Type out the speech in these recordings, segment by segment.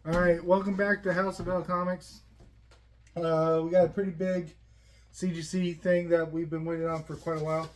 All right, welcome back to House of L Comics. We got a pretty big CGC thing that we've been waiting on for quite a while,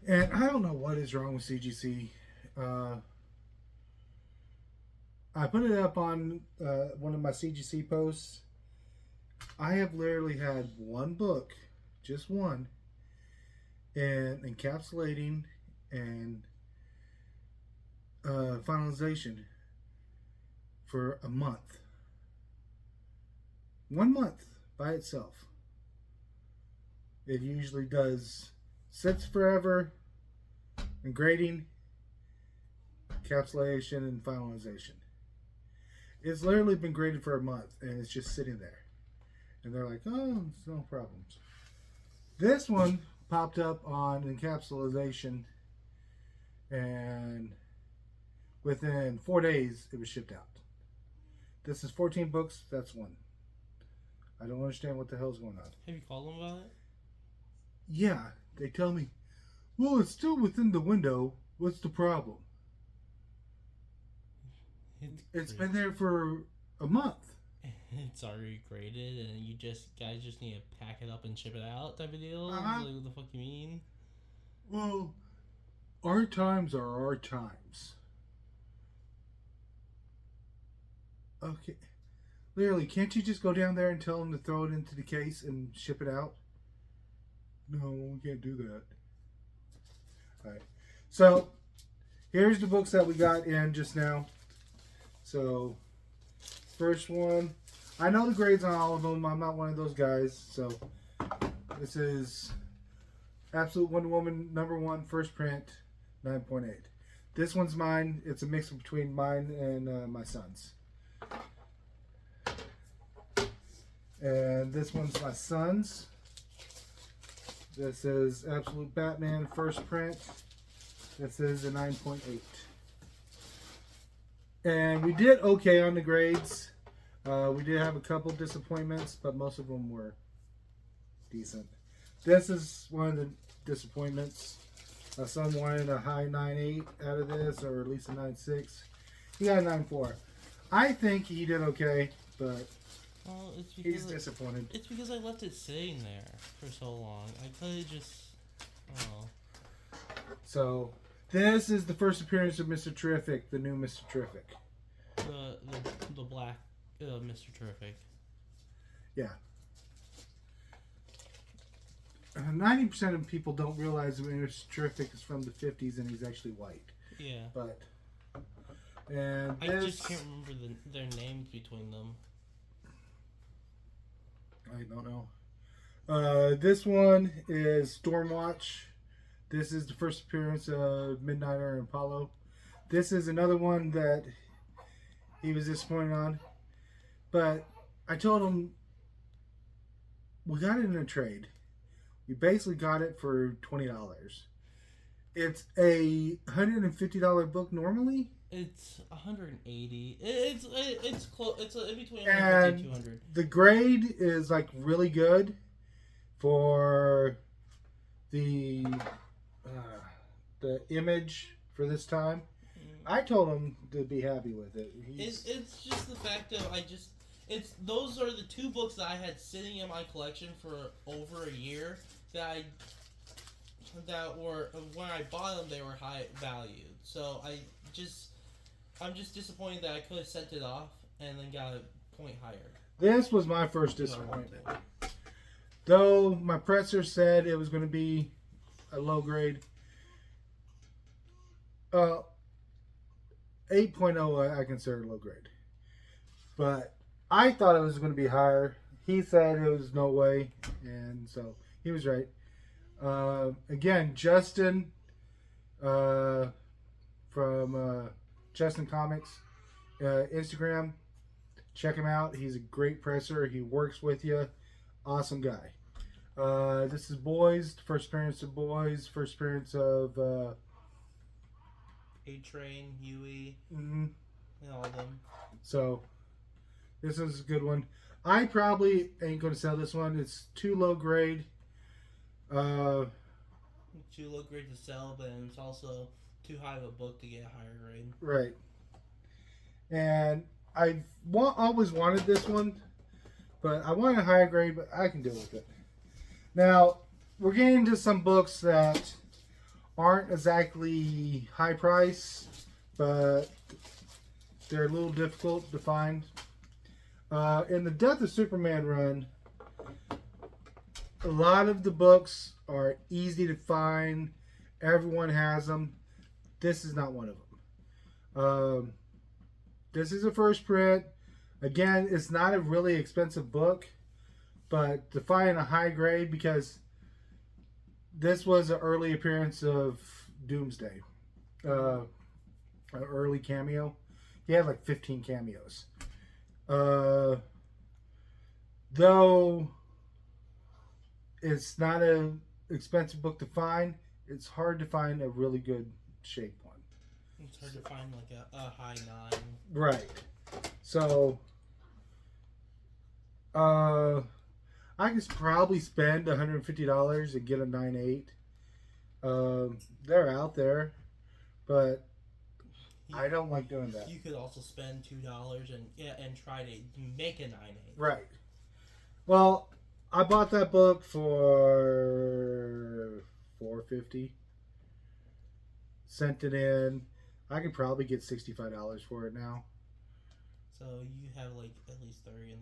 and I don't know what is wrong with CGC. I put it up on one of my CGC posts. I have literally had one book, just one, and encapsulating and finalization for a month. 1 month by itself. It usually does sits forever, and grading, encapsulation, and finalization. It's literally been graded for a month, and it's just sitting there. And they're like, oh, it's no problems. This one popped up on encapsulation, and within 4 days, it was shipped out. This is 14 books, that's one. I don't understand what the hell's going on. Have you called them about it? Yeah, they tell me, well, it's still within the window. What's the problem? It's been there for a month. It's already graded, and you guys just need to pack it up and ship it out, type of deal. Uh-huh. Like, what the fuck you mean? Well, our times are our times. Okay. Literally, can't you just go down there and tell them to throw it into the case and ship it out? No, we can't do that. Alright. So, here's the books that we got in just now. So, first one. I know the grades on all of them. I'm not one of those guys. So, this is Absolute Wonder Woman #1, first print, 9.8. This one's mine. It's a mix between mine and my son's. And this one's my son's. This is Absolute Batman, first print. This is a 9.8. And we did okay on the grades. We did have a couple disappointments, but most of them were decent. This is one of the disappointments. My son wanted a high 9.8 out of this, or at least a 9.6. He got a 9.4. I think he did okay, but Well, it's he's because disappointed. it's because I left it sitting there for so long. I could have just, oh, So, this is the first appearance of Mr. Terrific, the new Mr. Terrific. the black Mr. Terrific. Yeah. 90% of people don't realize that Mr. Terrific is from the 50s and he's actually white. Yeah. But, and I this, just can't remember their names between them. I don't know. This one is Stormwatch. This is the first appearance of Midnighter and Apollo. This is another one that he was disappointed on. But I told him, we got it in a trade. We basically got it for $20. It's a $150 book normally. It's 180. It's close. It's in between 150 And and 200. the grade is like really good for the image for this time. I told him to be happy with it. It's just the fact of those are the two books that I had sitting in my collection for over a year that were when I bought them they were high valued. So I'm just disappointed that I could have sent it off and then got a point higher. This was my first disappointment. Though my presser said it was going to be a low grade. 8.0 I consider low grade. But I thought it was going to be higher. He said it was no way. And so he was right. Again, Justin from Justin Comics Instagram. Check him out. He's a great presser. He works with you. Awesome guy. This is Boys. First appearance of Boys. First appearance of A-Train, Huey, mm-hmm. and all of them. So this is a good one. I probably ain't going to sell this one. It's too low grade. Too low grade to sell, but it's also too high of a book to get a higher grade. Right. And always wanted this one, but I wanted a higher grade, but I can deal with it. Now, we're getting into some books that aren't exactly high price, but they're a little difficult to find. In the Death of Superman run, a lot of the books are easy to find. Everyone has them. This is not one of them. This is a first print. Again, it's not a really expensive book, but to find a high grade, because this was an early appearance of Doomsday. An early cameo. He had like 15 cameos. Though it's not an expensive book to find, it's hard to find a really good shaped one. It's hard to find like a high 9. Right. So, I could probably spend $150 and get a 9.8. They're out there, but I don't like doing that. You could also spend $2 and try to make a 9.8. Right. Well, I bought that book for $4.50. Sent it in. I could probably get $65 for it now. So you have like at least 30 in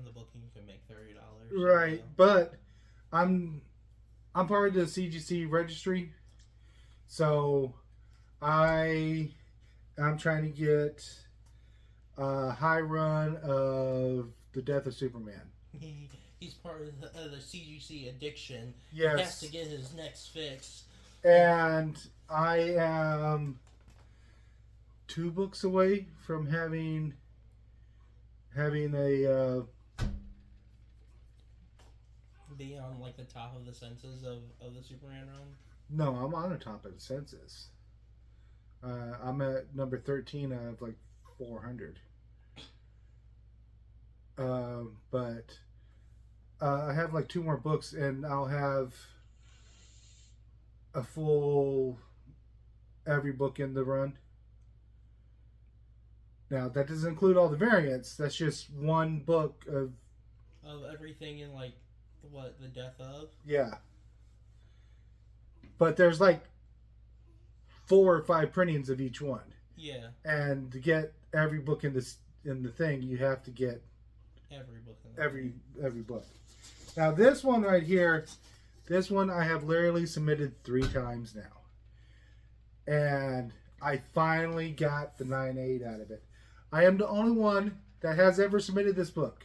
the booking. You can make $30. Right, so. But I'm part of the CGC registry, so I'm trying to get a high run of the Death of Superman. He's part of the CGC addiction. Yes. He has to get his next fix. And I am 2 books away from having a be on like the top of the census of the Superman run. No, I'm on the top of the census. I'm at number 13 out of like 400. But I have like 2 more books, and I'll have a full every book in the run. Now that doesn't include all the variants. That's just one book of everything in like what the death of. Yeah. But there's like 4 or 5 printings of each one. Yeah. And to get every book in the thing, you have to get every book. Every book. Now this one right here, this one I have literally submitted 3 times now, and I finally got the 9.8 out of it. I am the only one that has ever submitted this book.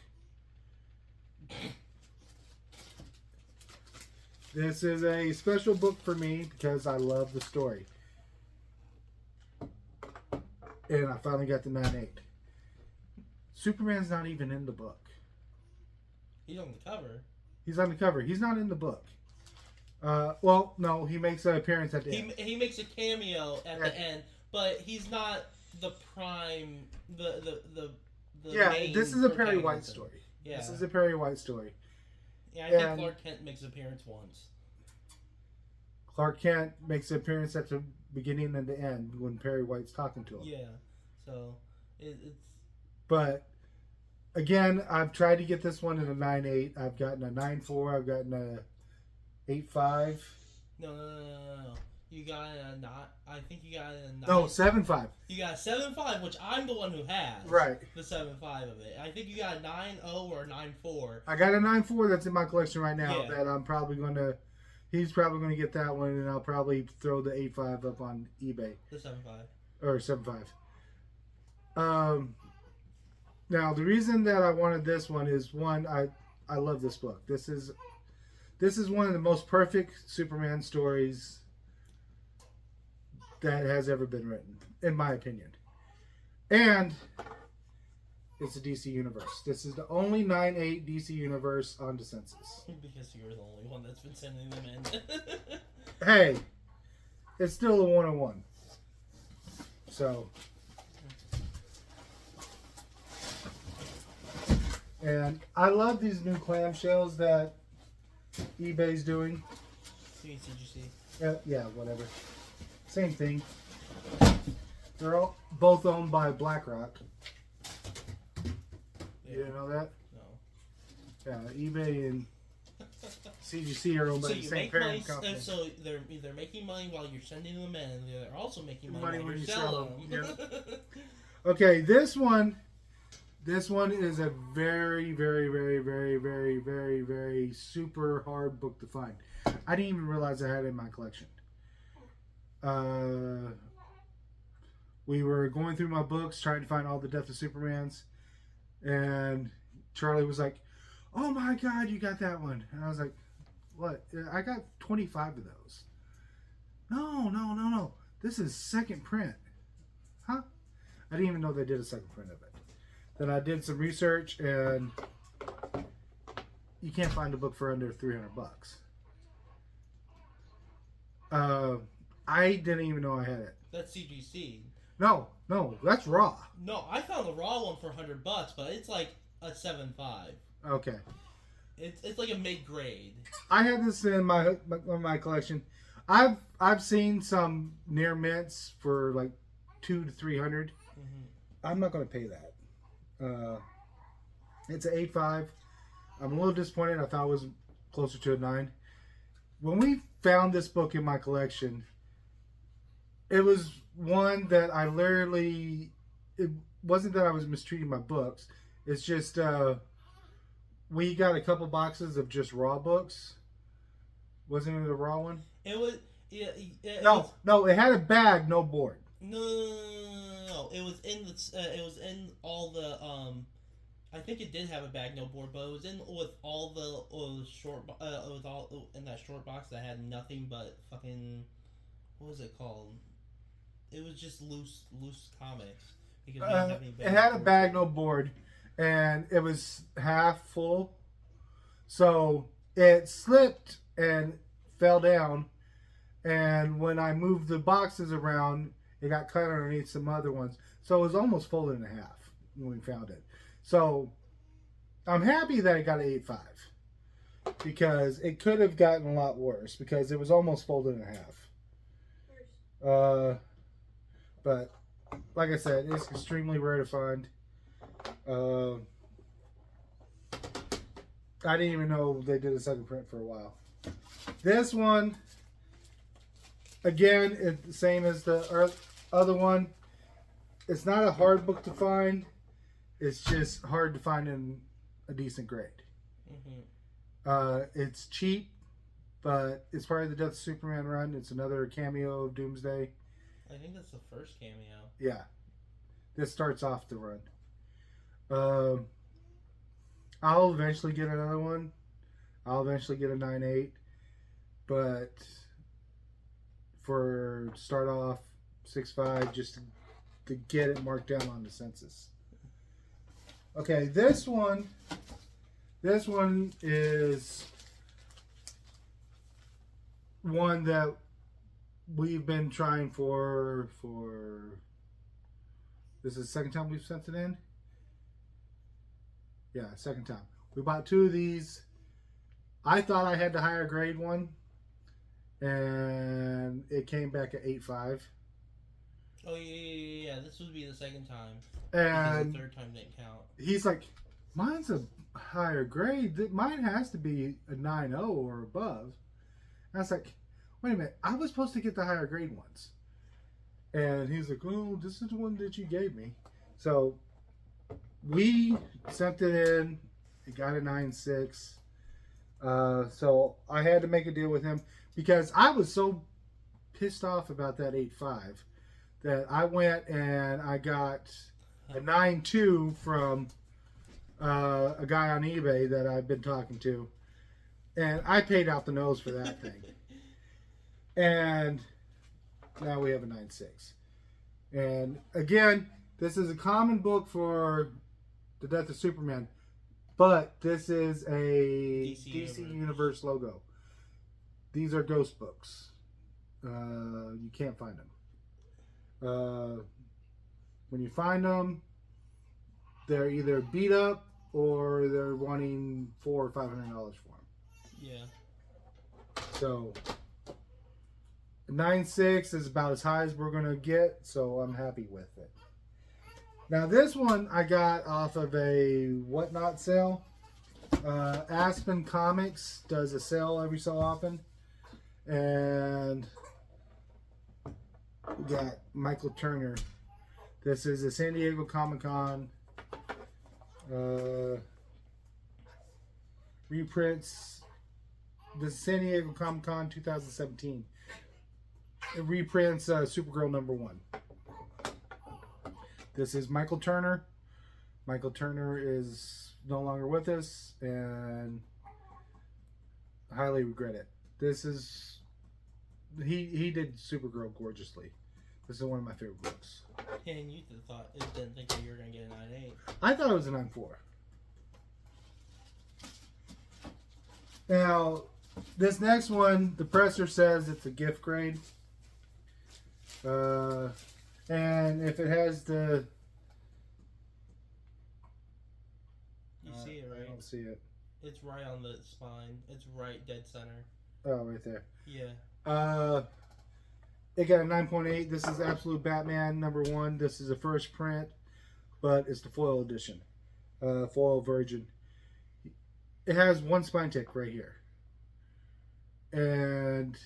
This is a special book for me because I love the story. And I finally got the 9.8. Superman's not even in the book. He's on the cover. He's on the cover. He's not in the book. Well, no, he makes an appearance at the end. He makes a cameo at the end, but he's not the prime, the yeah, main this is a Perry White story. Yeah. This is a Perry White story. Yeah, I think Clark Kent makes an appearance once. Clark Kent makes an appearance at the beginning and the end when Perry White's talking to him. Yeah, so it's. But again, I've tried to get this one in a 9.8. I've gotten a 9.4. I've gotten a 8.5. No. You got a not. I think you got a 9. No, 7.5. You got a 7.5, which I'm the one who has. Right. The 7.5 of it. I think you got a 9.0 or a 9.4. I got a 9.4 that's in my collection right now. Yeah. That I'm probably going to. He's probably going to get that one, and I'll probably throw the 8.5 up on eBay. The 7.5. Or 7.5. Now the reason that I wanted this one is one, I love this book. This is one of the most perfect Superman stories that has ever been written, in my opinion. And it's a DC universe. This is the only 9.8 DC universe on the census. Because you're the only one that's been sending them in. Hey, it's still a 101. So, and I love these new clamshells that eBay's doing. CGC. Yeah, whatever. Same thing. They're both owned by BlackRock. Yeah. You didn't know that? No. Yeah, eBay and CGC are owned by So the you same make money. parent company. So they're making money while you're sending them in. They're also making money, Money while when you're you sell selling them. Okay, this one is a very, very, very, very, very, very, very super hard book to find. I didn't even realize I had it in my collection. We were going through my books trying to find all the Death of Supermans, and Charlie was like, "Oh my God, you got that one!" And I was like, "What? I got 25 of those." No. This is second print, huh? I didn't even know they did a second print of it. Then I did some research, and you can't find a book for under $300. I didn't even know I had it. That's CGC. No, that's raw. No, I found the raw one for $100, but it's like a 7.5. Okay. It's like a mid grade. I had this in my collection. I've seen some near mints for like $200 to $300. Mm-hmm. I'm not going to pay that. It's an 8.5. I'm a little disappointed. I thought it was closer to a 9. When we found this book in my collection, it was one that I literally. It wasn't that I was mistreating my books. It's just we got a couple boxes of just raw books. Wasn't it a raw one? It was. Yeah. No. It had a bag, no board. No. It was in the. It was in all the. I think it did have a bag, no board, but it was in with all the short. With all in that short box that had nothing but fucking. What was it called? It was just loose comics because we didn't have any it had a bag, no board, and it was half full, so it slipped and fell down. And when I moved the boxes around, it got cut underneath some other ones, so it was almost folded in half when we found it. So I'm happy that it got an 8.5 because it could have gotten a lot worse because it was almost folded in half. But like I said, it's extremely rare to find. I didn't even know they did a second print for a while. This one, again, it's the same as the other one. It's not a hard book to find. It's just hard to find in a decent grade. Mm-hmm. It's cheap, but it's part of the Death of Superman run. It's another cameo of Doomsday. I think that's the first cameo. Yeah. This starts off the run. I'll eventually get another one. I'll eventually get a 9.8. But for start off 6.5 just to get it marked down on the census. Okay, this one is one that we've been trying for this is the second time we've sent it in. Yeah, second time. We bought 2 of these. I thought I had the higher grade one, and it came back at 8.5. Oh yeah. This would be the second time. And the third time didn't count. He's like, mine's a higher grade. Mine has to be a 9.0 or above. And I was like, wait a minute, I was supposed to get the higher grade ones. And he's like, oh, this is the one that you gave me. So we sent it in. It got a 9.6. So I had to make a deal with him because I was so pissed off about that 8.5 that I went and I got a 9.2 from a guy on eBay that I've been talking to. And I paid out the nose for that thing. And now we have a 9.6. And again, this is a common book for the Death of Superman, but this is a DC Universe logo. These are ghost books. You can't find them. When you find them, they're either beat up or they're wanting $400 or $500 for them. Yeah. So 9.6 is about as high as we're gonna get, so I'm happy with it. Now this one I got off of a whatnot sale. Aspen Comics does a sale every so often, and we got Michael Turner. This is a San Diego Comic Con reprints. This is San Diego Comic Con 2017. It reprints Supergirl #1. This is Michael Turner. Michael Turner is no longer with us, and I highly regret it. This is he did Supergirl gorgeously. This is one of my favorite books. And you didn't think that you were gonna get a 9.8. I thought it was a 9.4. Now, this next one, the presser says it's a gift grade. And if it has the... You see it, right? I don't see it. It's right on the spine. It's right dead center. Oh, right there. Yeah. It got a 9.8. This is Absolute Batman #1. This is the first print, but it's the foil edition. Foil Virgin. It has one spine tick right here. And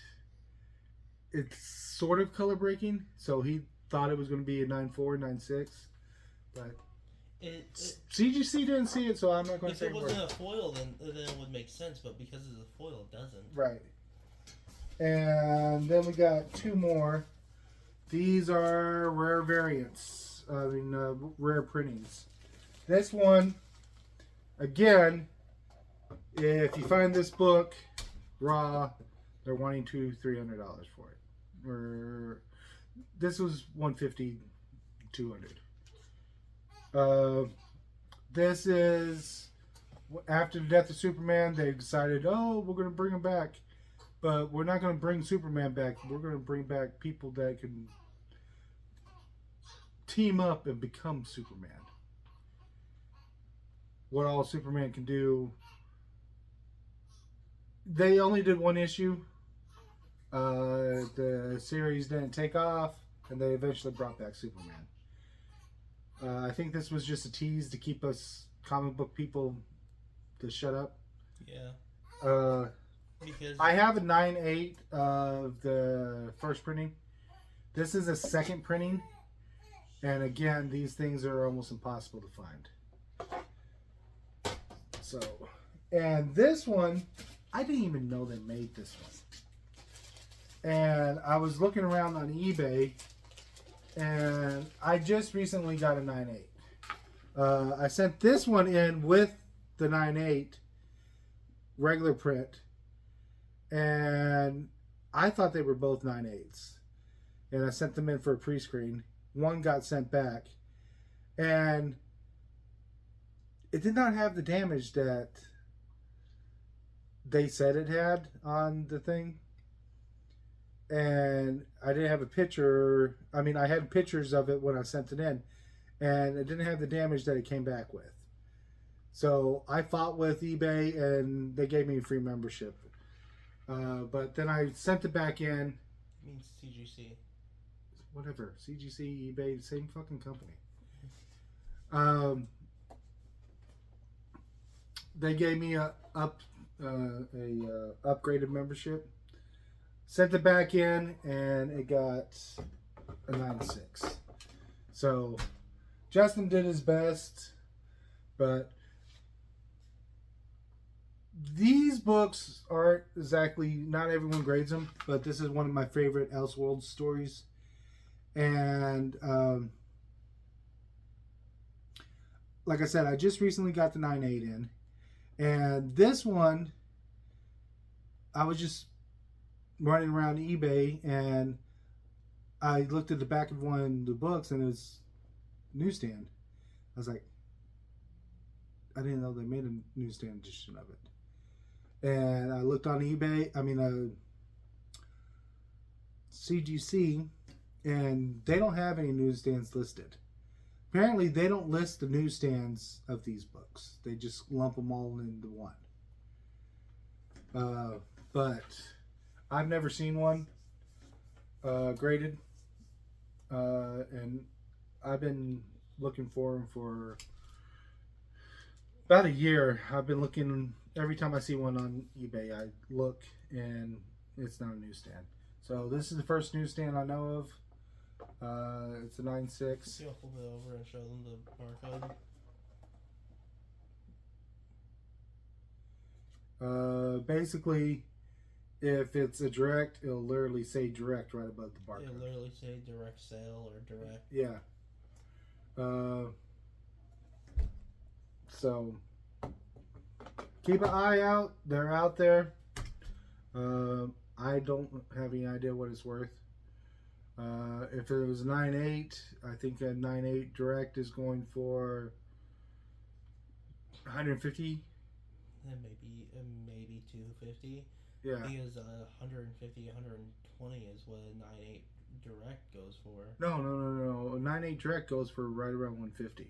it's sort of color breaking, so he thought it was going to be a 9.4, 9.6, but CGC didn't see it, so I'm not going to say if it wasn't a foil, then it would make sense, but because it's a foil, it doesn't. Right. And then we got two more. These are rare variants. Rare printings. This one, again, if you find this book raw, they're wanting $200-300 for it. This was $150, $200. This is after the death of Superman. They decided, oh, we're going to bring him back, but we're not going to bring Superman back. We're going to bring back people that can team up and become Superman. What all Superman can do. They only did one issue. The series didn't take off, and they eventually brought back Superman. I think this was just a tease to keep us comic book people to shut up. Yeah. Because I have a 9.8 of the first printing. This is a second printing, and again, these things are almost impossible to find. So, and this one, I didn't even know they made this one. And I was looking around on eBay, and I just recently got a 9.8. I sent this one in with the 9.8 regular print, and I thought they were both 9.8s. And I sent them in for a pre-screen. One got sent back, and it did not have the damage that they said it had on the thing. And I didn't have a picture. I mean, I had pictures of it when I sent it in, and it didn't have the damage that it came back with. So I fought with eBay, and they gave me a free membership. But then I sent it back in. It means CGC. Whatever. CGC, eBay, same fucking company. They gave me a upgraded membership. Sent it back in, and it got a 9.6. So Justin did his best, but these books aren't exactly, not everyone grades them, but this is one of my favorite Elseworlds stories. And like I said, I just recently got the 9.8 in. And this one, I was just running around eBay, and I looked at the back of one of the books, and it was newsstand. I was like, I didn't know they made a newsstand edition of it. And I looked on eBay, CGC, and they don't have any newsstands listed. Apparently, they don't list the newsstands of these books. They just lump them all into one. But I've never seen one graded. And I've been looking for them for about a year. I've been looking every time I see one on eBay. I look and it's not a newsstand. So this is the first newsstand I know of. It's a 9.6. You flip it over and show them the barcode. Basically, if it's a direct, it'll literally say direct right above the barcode. It'll literally say direct sale or direct. Yeah. So keep an eye out. They're out there. I don't have any idea what it's worth. If it was 9.8, I think a 9.8 direct is going for 150. And maybe 250. Yeah. Because 150, 120 is what a 9.8 direct goes for. No. A 9.8 direct goes for right around 150.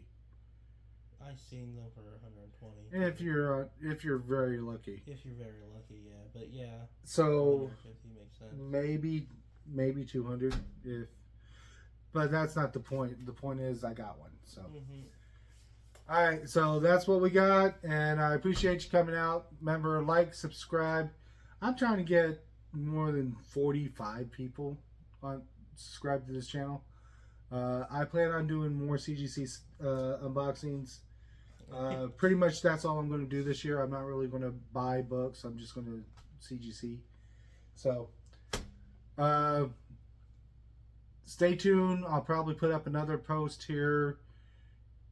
I've seen them for 120. If you're very lucky. If you're very lucky, yeah. But yeah. So 150 makes sense. maybe 200 if, but that's not the point. The point is I got one. So. Mm-hmm. All right, so that's what we got, and I appreciate you coming out. Remember, like, subscribe. I'm trying to get more than 45 people on subscribe to this channel. I plan on doing more CGC unboxings. Pretty much that's all I'm going to do this year. I'm not really going to buy books. I'm just going to CGC. So, stay tuned. I'll probably put up another post here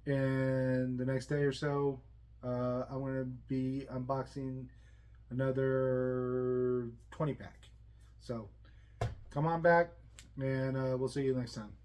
in the next day or so. I'm going to be unboxing another 20 pack. So come on back, and we'll see you next time.